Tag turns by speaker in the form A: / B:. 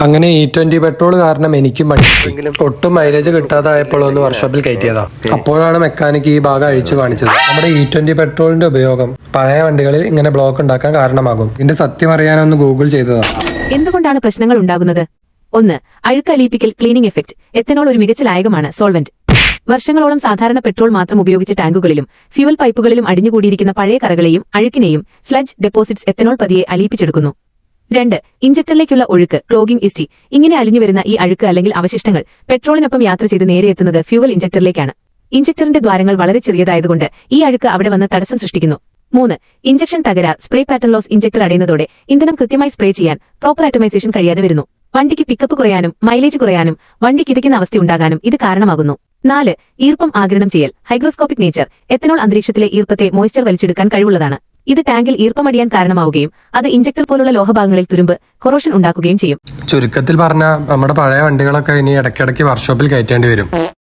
A: അങ്ങനെ E20 petrol കാരണം എനിക്കും പണി ഒട്ടും മൈലേജ് കിട്ടാതായപ്പോൾ ഒന്ന് വർക്ക്ഷോപ്പിൽ കയറ്റിയതാ. അപ്പോഴാണ് മെക്കാനിക് ഈ ഭാഗം അഴിച്ചു കാണിച്ചത്. നമ്മുടെ E20 പെട്രോളിന്റെ ഉപയോഗം പഴയ വണ്ടികളിൽ ഇങ്ങനെ ബ്ലോക്ക് ഉണ്ടാക്കാൻ കാരണമാകും. ഇതിന്റെ സത്യം അറിയാനൊന്ന് ഗൂഗിൾ ചെയ്തതാ.
B: എന്തുകൊണ്ടാണ് പ്രശ്നങ്ങൾ ഉണ്ടാകുന്നത്? 1. അഴുക്ക് അലിയിപ്പിക്കൽ ക്ലീനിംഗ് എഫക്ട്. എത്തനോൾ ഒരു മികച്ച ലായകമാണ്, സോൾവെന്റ്. വർഷങ്ങളോളം സാധാരണ പെട്രോൾ മാത്രം ഉപയോഗിച്ച ടാങ്കുകളിലും ഫ്യൂവൽ പൈപ്പുകളിലും അടിഞ്ഞുകൂടിയിരിക്കുന്ന പഴയ കറകളെയും അഴുക്കിനെയും സ്ലഡ്ജ് ഡെപ്പോസിറ്റ്സ് എത്തനോൾ പതിയെ അലിയിപ്പിച്ചെടുക്കുന്നു. 2. ഇഞ്ചക്ടറിലേക്കുള്ള ഒഴുക്ക് ക്ലോഗിംഗ് ഇസ്റ്റി. ഇങ്ങനെ അലിഞ്ഞുവരുന്ന ഈ അഴുക്ക് അല്ലെങ്കിൽ അവശിഷ്ടങ്ങൾ പെട്രോളിനൊപ്പം യാത്ര ചെയ്ത് നേരെ എത്തുന്നത് ഫ്യൂവൽ ഇഞ്ചക്ടറിലേക്കാണ്. ഇഞ്ചക്ടറിന്റെ ദ്വാരങ്ങൾ വളരെ ചെറിയതായതുകൊണ്ട് ഈ അഴുക്ക് അവിടെ വന്ന് തടസ്സം സൃഷ്ടിക്കുന്നു. 3. ഇഞ്ചക്ഷൻ തകരാർ സ്പ്രേ പാറ്റേൺ ലോസ്. ഇഞ്ചക്ടർ അടയുന്നതോടെ ഇന്ധനം കൃത്യമായി സ്പ്രേ ചെയ്യാൻ പ്രോപ്പർ ആറ്റോമൈസേഷൻ കഴിയാതെ വരുന്നു. വണ്ടിക്ക് പിക്കപ്പ് കുറയാനും മൈലേജ് കുറയാനും വണ്ടി കിതയ്ക്കുന്ന അവസ്ഥയുണ്ടാകാനും ഇത് കാരണമാകുന്നു. 4. ഈർപ്പം ആഗിരണം ചെയ്യൽ ഹൈഗ്രോസ്കോപ്പിക് നേച്ചർ. എത്തനോൾ അന്തരീക്ഷത്തിലെ ഈർപ്പത്തെ മോയ്സ്ചർ വലിച്ചെടുക്കാൻ കഴിവുള്ളതാണ്. ഇത് ടാങ്കിൽ ഈർപ്പമടിയാൻ കാരണമാവുകയും അത് ഇഞ്ചക്ടർ പോലുള്ള ലോഹഭാഗങ്ങളിൽ തുരുമ്പ് കൊറോഷൻ ഉണ്ടാക്കുകയും ചെയ്യും.
A: ചുരുക്കത്തിൽ പറഞ്ഞാൽ നമ്മുടെ പഴയ വണ്ടികളൊക്കെ ഇനി ഇടയ്ക്കിടയ്ക്ക് വർക്ക്ഷോപ്പിൽ കയറ്റേണ്ടി വരും.